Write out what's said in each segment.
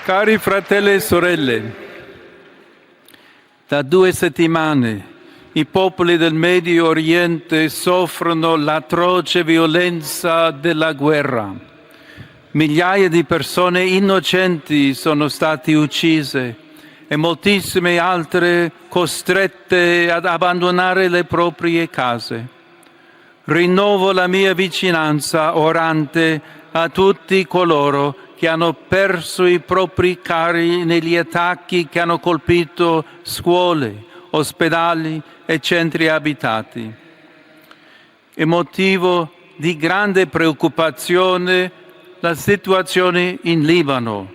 Cari fratelli e sorelle, da 2 settimane i popoli del Medio Oriente soffrono l'atroce violenza della guerra. Migliaia di persone innocenti sono state uccise e moltissime altre costrette ad abbandonare le proprie case. Rinnovo la mia vicinanza orante a tutti coloro che hanno perso i propri cari negli attacchi che hanno colpito scuole, ospedali e centri abitati. È motivo di grande preoccupazione la situazione in Libano.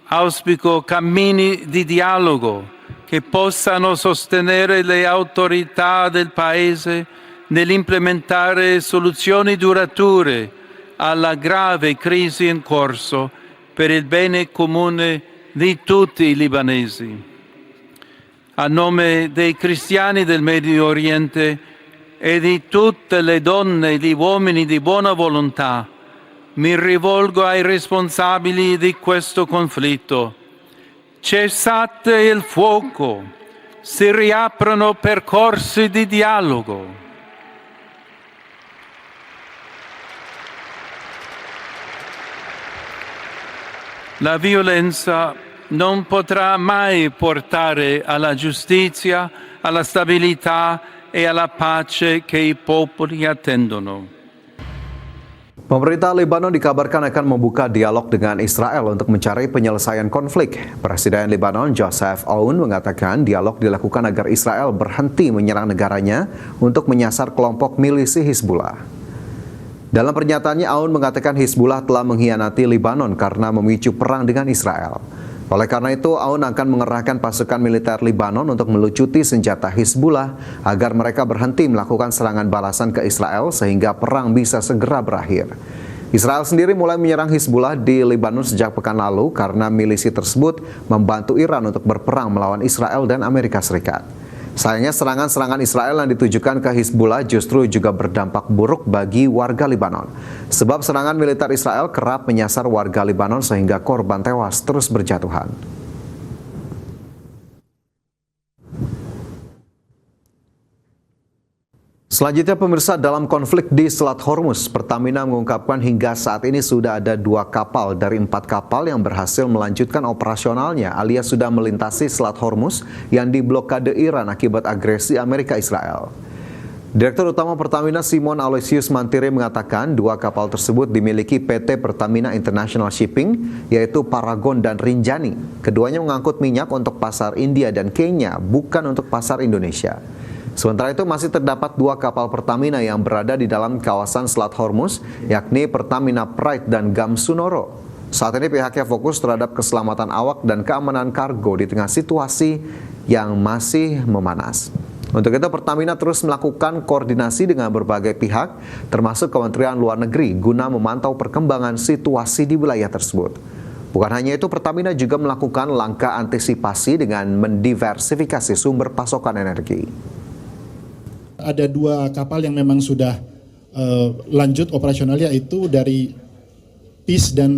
Auspico cammini di dialogo che possano sostenere le autorità del Paese nell'implementare soluzioni durature alla grave crisi in corso per il bene comune di tutti i libanesi. A nome dei cristiani del Medio Oriente e di tutte le donne e gli uomini di buona volontà, mi rivolgo ai responsabili di questo conflitto. Cessate il fuoco, si riaprano percorsi di dialogo. La violenza non potrà mai portare alla giustizia, alla stabilità e alla pace che i popoli attendono. Pemerintah Lebanon dikabarkan akan membuka dialog dengan Israel untuk mencari penyelesaian konflik. Presiden Lebanon Joseph Aoun mengatakan dialog dilakukan agar Israel berhenti menyerang negaranya untuk menyasar kelompok milisi Hizbullah. Dalam pernyataannya, Aoun mengatakan Hizbullah telah mengkhianati Lebanon karena memicu perang dengan Israel. Oleh karena itu, Aoun akan mengerahkan pasukan militer Lebanon untuk melucuti senjata Hizbullah agar mereka berhenti melakukan serangan balasan ke Israel sehingga perang bisa segera berakhir. Israel sendiri mulai menyerang Hizbullah di Lebanon sejak pekan lalu karena milisi tersebut membantu Iran untuk berperang melawan Israel dan Amerika Serikat. Sayangnya serangan-serangan Israel yang ditujukan ke Hizbullah justru juga berdampak buruk bagi warga Lebanon. Sebab serangan militer Israel kerap menyasar warga Lebanon sehingga korban tewas terus berjatuhan. Selanjutnya pemirsa, dalam konflik di Selat Hormuz, Pertamina mengungkapkan hingga saat ini sudah ada 2 kapal dari 4 kapal yang berhasil melanjutkan operasionalnya alias sudah melintasi Selat Hormuz yang diblokade Iran akibat agresi Amerika Israel. Direktur Utama Pertamina Simon Aloysius Mantire mengatakan 2 kapal tersebut dimiliki PT Pertamina International Shipping yaitu Paragon dan Rinjani. Keduanya mengangkut minyak untuk pasar India dan Kenya, bukan untuk pasar Indonesia. Sementara itu masih terdapat 2 kapal Pertamina yang berada di dalam kawasan Selat Hormuz, yakni Pertamina Pride dan Gamsunoro. Saat ini pihaknya fokus terhadap keselamatan awak dan keamanan kargo di tengah situasi yang masih memanas. Untuk itu Pertamina terus melakukan koordinasi dengan berbagai pihak, termasuk Kementerian Luar Negeri, guna memantau perkembangan situasi di wilayah tersebut. Bukan hanya itu, Pertamina juga melakukan langkah antisipasi dengan mendiversifikasi sumber pasokan energi. Ada 2 kapal yang memang sudah lanjut operasionalnya, yaitu dari Peace dan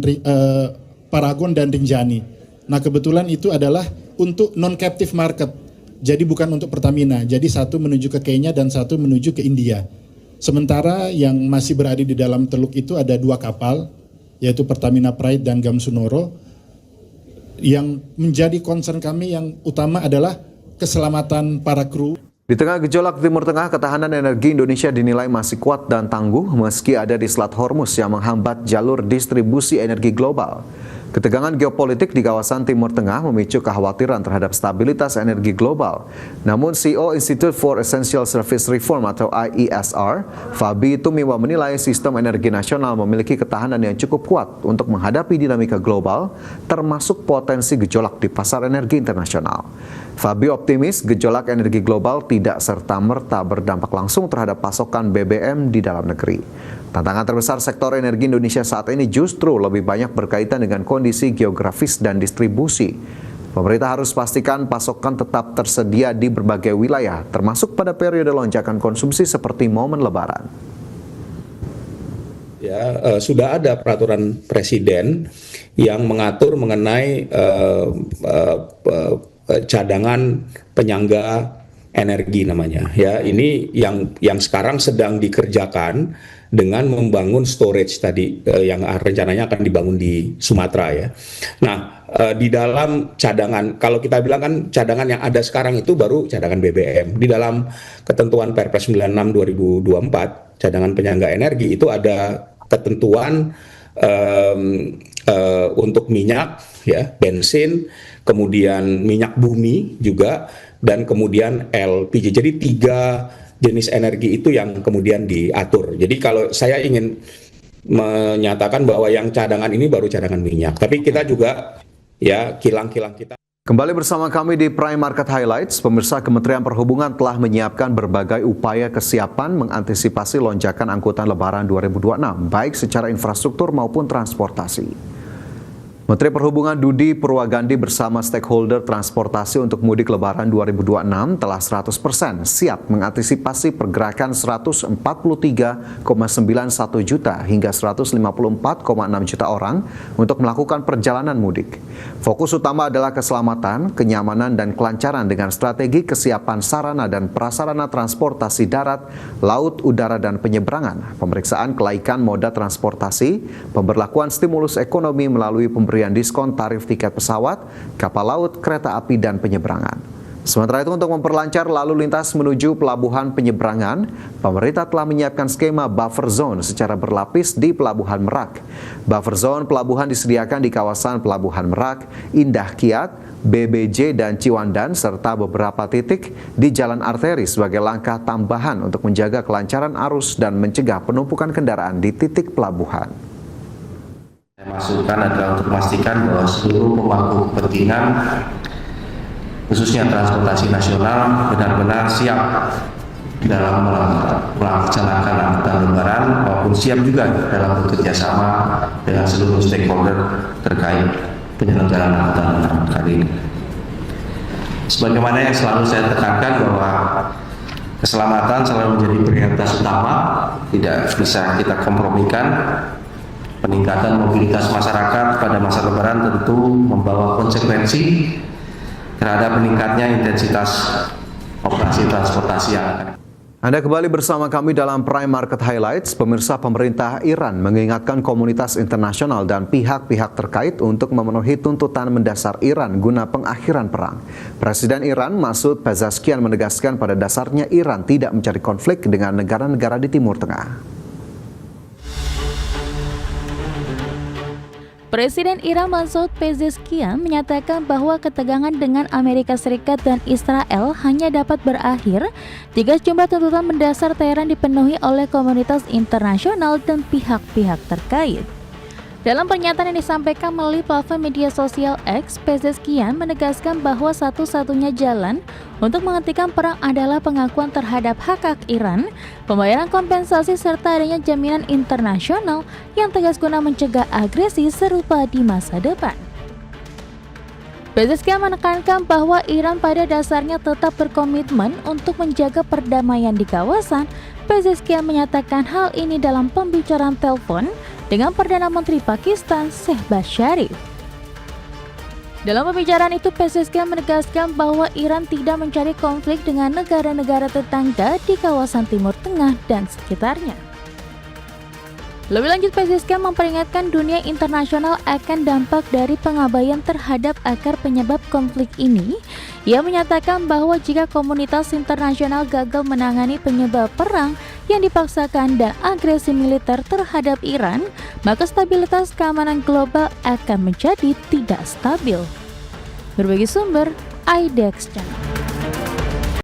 Paragon dan Rinjani. Nah kebetulan itu adalah untuk non-captive market, jadi bukan untuk Pertamina. Jadi satu menuju ke Kenya dan satu menuju ke India. Sementara yang masih berada di dalam teluk itu ada 2 kapal, yaitu Pertamina Pride dan Gamsunoro. Yang menjadi concern kami yang utama adalah keselamatan para kru. Di tengah gejolak Timur Tengah, ketahanan energi Indonesia dinilai masih kuat dan tangguh meski ada di Selat Hormuz yang menghambat jalur distribusi energi global. Ketegangan geopolitik di kawasan Timur Tengah memicu kekhawatiran terhadap stabilitas energi global. Namun CEO Institute for Essential Service Reform atau IESR, Fabi Tumiwa menilai sistem energi nasional memiliki ketahanan yang cukup kuat untuk menghadapi dinamika global, termasuk potensi gejolak di pasar energi internasional. Fabi optimis gejolak energi global tidak serta-merta berdampak langsung terhadap pasokan BBM di dalam negeri. Tantangan terbesar sektor energi Indonesia saat ini justru lebih banyak berkaitan dengan kondisi geografis dan distribusi. Pemerintah harus pastikan pasokan tetap tersedia di berbagai wilayah, termasuk pada periode lonjakan konsumsi seperti momen Lebaran. Ya, sudah ada peraturan presiden yang mengatur mengenai cadangan penyangga energi namanya ya. Ini yang sekarang sedang dikerjakan dengan membangun storage tadi yang rencananya akan dibangun di Sumatera ya. Nah, di dalam cadangan, kalau kita bilang kan cadangan yang ada sekarang itu baru cadangan BBM. Di dalam ketentuan Perpres 96 2024 cadangan penyangga energi itu ada ketentuan untuk minyak ya, bensin, kemudian minyak bumi juga, dan kemudian LPG. Jadi 3 jenis energi itu yang kemudian diatur. Jadi kalau saya ingin menyatakan bahwa yang cadangan ini baru cadangan minyak, tapi kita juga ya kilang-kilang kita. Kembali bersama kami di Prime Market Highlights. Pemirsa, Kementerian Perhubungan telah menyiapkan berbagai upaya kesiapan mengantisipasi lonjakan angkutan Lebaran 2026, baik secara infrastruktur maupun transportasi. Menteri Perhubungan Dudi Purwagandi bersama stakeholder transportasi untuk mudik Lebaran 2026 telah 100% siap mengantisipasi pergerakan 143,91 juta hingga 154,6 juta orang untuk melakukan perjalanan mudik. Fokus utama adalah keselamatan, kenyamanan, dan kelancaran dengan strategi kesiapan sarana dan prasarana transportasi darat, laut, udara, dan penyeberangan, pemeriksaan kelaikan moda transportasi, pemberlakuan stimulus ekonomi melalui pemberian diskon tarif tiket pesawat, kapal laut, kereta api, dan penyeberangan. Sementara itu, untuk memperlancar lalu lintas menuju pelabuhan penyeberangan, pemerintah telah menyiapkan skema buffer zone secara berlapis di Pelabuhan Merak. Buffer zone pelabuhan disediakan di kawasan Pelabuhan Merak, Indah Kiat, BBJ, dan Ciwandan, serta beberapa titik di jalan arteri sebagai langkah tambahan untuk menjaga kelancaran arus dan mencegah penumpukan kendaraan di titik pelabuhan. Masukan adalah untuk memastikan bahwa seluruh pemangku kepentingan khususnya transportasi nasional benar-benar siap dalam melaksanakan angkutan Lebaran maupun siap juga dalam bekerja sama dengan seluruh stakeholder terkait penyelenggaraan angkutan Lebaran kali ini. Sebagaimana yang selalu saya tekankan bahwa keselamatan selalu menjadi prioritas utama, tidak bisa kita kompromikan. Peningkatan mobilitas masyarakat pada masa Lebaran tentu membawa konsekuensi terhadap meningkatnya intensitas operasi transportasi yang akan. Anda kembali bersama kami dalam Prime Market Highlights. Pemirsa, pemerintah Iran mengingatkan komunitas internasional dan pihak-pihak terkait untuk memenuhi tuntutan mendasar Iran guna pengakhiran perang. Presiden Iran Masoud Pezeshkian menegaskan pada dasarnya Iran tidak mencari konflik dengan negara-negara di Timur Tengah. Presiden Iran Masoud Pezeshkian menyatakan bahwa ketegangan dengan Amerika Serikat dan Israel hanya dapat berakhir jika sejumlah tuntutan mendasar Teheran dipenuhi oleh komunitas internasional dan pihak-pihak terkait. Dalam pernyataan yang disampaikan melalui platform media sosial X, Pezeshkian menegaskan bahwa satu-satunya jalan untuk menghentikan perang adalah pengakuan terhadap hak-hak Iran, pembayaran kompensasi, serta adanya jaminan internasional yang tegas guna mencegah agresi serupa di masa depan. Pezeshkian menekankan bahwa Iran pada dasarnya tetap berkomitmen untuk menjaga perdamaian di kawasan. Pezeshkian menyatakan hal ini dalam pembicaraan telepon dengan Perdana Menteri Pakistan Shehbaz Sharif. Dalam pembicaraan itu, Pezeshkian menegaskan bahwa Iran tidak mencari konflik dengan negara-negara tetangga di kawasan Timur Tengah dan sekitarnya. Lebih lanjut, Pezeshkian memperingatkan dunia internasional akan dampak dari pengabaian terhadap akar penyebab konflik ini. Ia menyatakan bahwa jika komunitas internasional gagal menangani penyebab perang yang dipaksakan dan agresi militer terhadap Iran, maka stabilitas keamanan global akan menjadi tidak stabil. Berbagi sumber, IDEX Channel.